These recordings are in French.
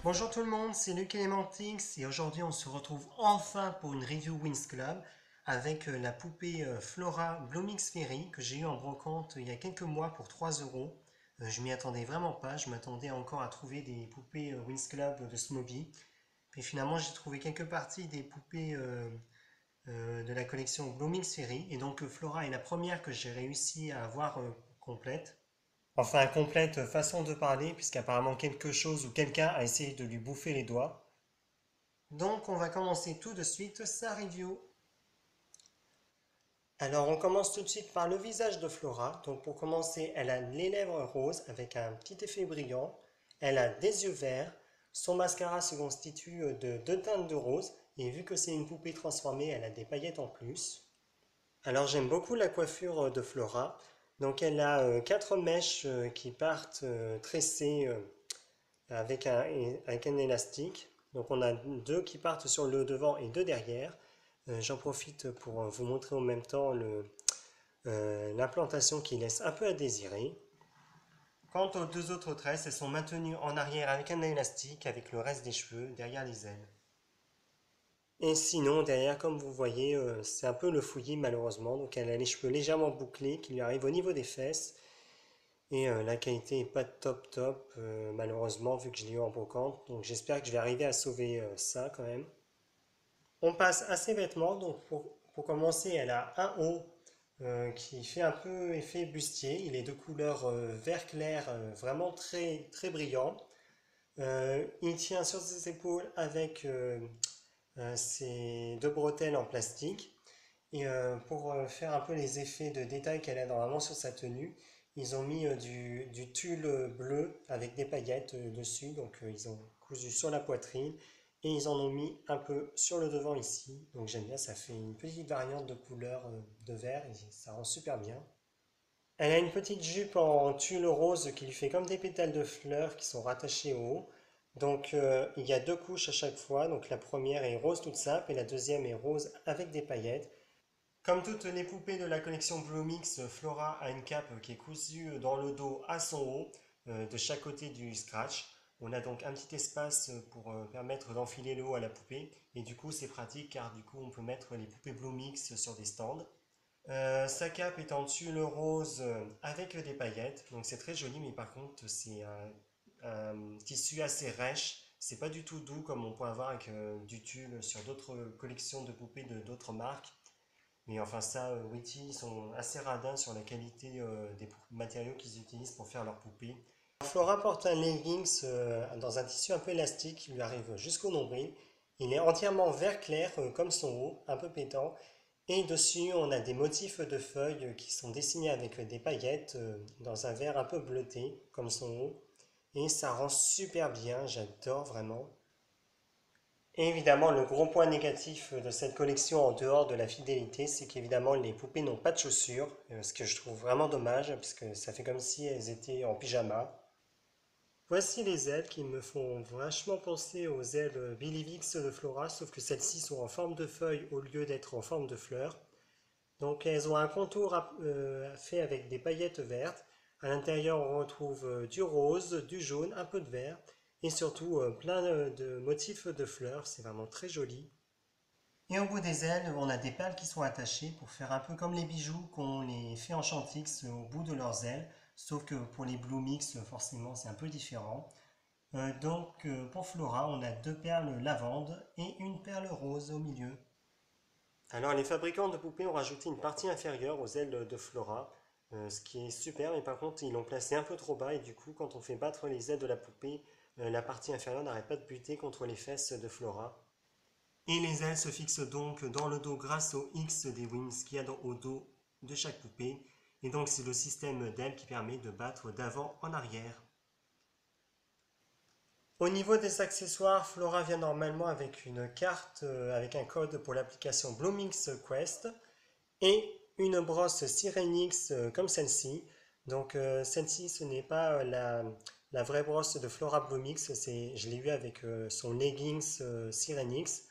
Bonjour tout le monde, c'est Luc Elementix et aujourd'hui on se retrouve enfin pour une review Wings Club avec la poupée Flora Bloomix Fairy que j'ai eu en brocante il y a quelques mois pour 3 euros. Je m'y attendais vraiment pas, je m'attendais encore à trouver des poupées Wings Club de Smobie. Puis finalement j'ai trouvé quelques parties des poupées de la collection Bloomix Fairy et donc Flora est la première que j'ai réussi à avoir complète. Enfin, complète façon de parler, puisqu'apparemment quelque chose ou quelqu'un a essayé de lui bouffer les doigts. Donc, on va commencer tout de suite sa review. Alors, on commence tout de suite par le visage de Flora. Donc, pour commencer, elle a les lèvres roses avec un petit effet brillant. Elle a des yeux verts. Son mascara se constitue de deux teintes de rose. Et vu que c'est une poupée transformée, elle a des paillettes en plus. Alors j'aime beaucoup la coiffure de Flora. Donc elle a quatre mèches qui partent tressées avec un élastique. Donc on a deux qui partent sur le devant et deux derrière. J'en profite pour vous montrer en même temps l'implantation qui laisse un peu à désirer. Quant aux deux autres tresses, elles sont maintenues en arrière avec un élastique avec le reste des cheveux derrière les ailes. Et sinon, derrière, comme vous voyez, c'est un peu le fouillis malheureusement. Donc elle a les cheveux légèrement bouclés qui lui arrivent au niveau des fesses. Et la qualité est pas top top, malheureusement, vu que je l'ai eu en brocante. Donc j'espère que je vais arriver à sauver ça quand même. On passe à ses vêtements. Donc pour commencer, elle a un haut qui fait un peu effet bustier. Il est de couleur vert clair, vraiment très, très brillant. Il tient sur ses épaules avec ses deux bretelles en plastique. Et pour faire un peu les effets de détail qu'elle a normalement sur sa tenue, ils ont mis du tulle bleu avec des paillettes dessus. Donc ils ont cousu sur la poitrine et ils en ont mis un peu sur le devant ici. Donc j'aime bien, ça fait une petite variante de couleur de vert et ça rend super bien. Elle a une petite jupe en tulle rose qui lui fait comme des pétales de fleurs qui sont rattachés au haut. Donc il y a deux couches à chaque fois. Donc la première est rose toute simple et la deuxième est rose avec des paillettes. Comme toutes les poupées de la collection Bloomix, Flora a une cape qui est cousue dans le dos à son haut, de chaque côté du scratch. On a donc un petit espace pour permettre d'enfiler le haut à la poupée. Et du coup, c'est pratique car du coup, on peut mettre les poupées Bloomix sur des stands. Sa cape est en tulle rose avec des paillettes. Donc c'est très joli, mais par contre, c'est un tissu assez rêche. C'est pas du tout doux comme on peut avoir avec du tulle sur d'autres collections de poupées de d'autres marques. Mais enfin ça, Witty, ils sont assez radins sur la qualité des matériaux qu'ils utilisent pour faire leurs poupées. Flora porte un leggings dans un tissu un peu élastique qui lui arrive jusqu'au nombril. Il est entièrement vert clair comme son haut, un peu pétant. Et dessus, on a des motifs de feuilles qui sont dessinés avec des paillettes dans un vert un peu bleuté comme son haut. Et ça rend super bien, j'adore vraiment. Et évidemment, le gros point négatif de cette collection en dehors de la fidélité, c'est qu'évidemment les poupées n'ont pas de chaussures, ce que je trouve vraiment dommage, parce que ça fait comme si elles étaient en pyjama. Voici les ailes qui me font vachement penser aux ailes Billy Vix de Flora, sauf que celles-ci sont en forme de feuille au lieu d'être en forme de fleurs. Donc elles ont un contour fait avec des paillettes vertes. À l'intérieur, on retrouve du rose, du jaune, un peu de vert et surtout plein de motifs de fleurs. C'est vraiment très joli. Et au bout des ailes, on a des perles qui sont attachées pour faire un peu comme les bijoux qu'on les fait en Chantix au bout de leurs ailes. Sauf que pour les Blue Mix, forcément, c'est un peu différent. Pour Flora, on a deux perles lavande et une perle rose au milieu. Alors les fabricants de poupées ont rajouté une partie inférieure aux ailes de Flora, ce qui est super, mais par contre ils l'ont placé un peu trop bas et du coup quand on fait battre les ailes de la poupée, la partie inférieure n'arrête pas de buter contre les fesses de Flora. Et les ailes se fixent donc dans le dos grâce au X des wings qu'il y a au dos de chaque poupée. Et donc c'est le système d'ailes qui permet de battre d'avant en arrière. Au niveau des accessoires, Flora vient normalement avec une carte avec un code pour l'application Bloomix Quest et une brosse Sirenix comme celle-ci. Donc celle-ci ce n'est pas la vraie brosse de Flora Bloomix, je l'ai eu avec son leggings Sirenix.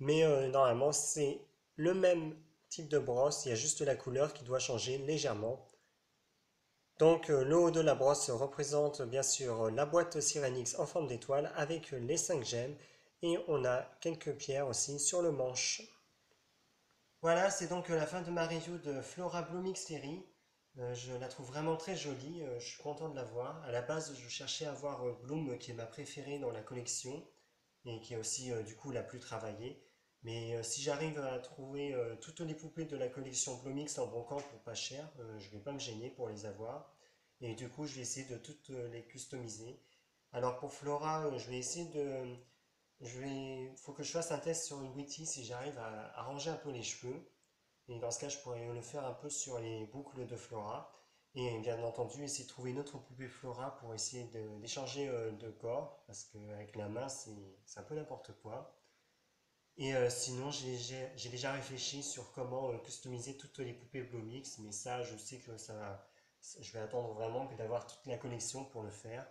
Mais normalement, c'est le même type de brosse, il y a juste la couleur qui doit changer légèrement. Donc le haut de la brosse représente bien sûr la boîte Cyrenix en forme d'étoile avec les 5 gemmes et on a quelques pierres aussi sur le manche. Voilà, c'est donc la fin de ma review de Flora Blooming Series. Je la trouve vraiment très jolie, je suis content de la voir. À la base, je cherchais à voir Bloom qui est ma préférée dans la collection et qui est aussi du coup la plus travaillée. Mais si j'arrive à trouver toutes les poupées de la collection Bloomix en brocante pour pas cher, je vais pas me gêner pour les avoir. Et du coup, je vais essayer de toutes les customiser. Alors pour Flora, je vais essayer de... faut que je fasse un test sur une Witty si j'arrive à arranger un peu les cheveux. Et dans ce cas, je pourrais le faire un peu sur les boucles de Flora. Et bien entendu, essayer de trouver une autre poupée Flora pour essayer d'échanger de corps. Parce qu'avec la main, c'est un peu n'importe quoi. Et sinon, j'ai déjà réfléchi sur comment customiser toutes les poupées Blomix. Mais ça, je sais que je vais attendre vraiment que d'avoir toute la collection pour le faire.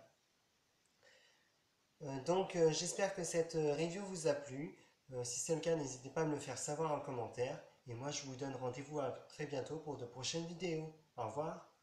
J'espère que cette review vous a plu. Si c'est le cas, n'hésitez pas à me le faire savoir en commentaire. Et moi je vous donne rendez-vous à très bientôt pour de prochaines vidéos. Au revoir.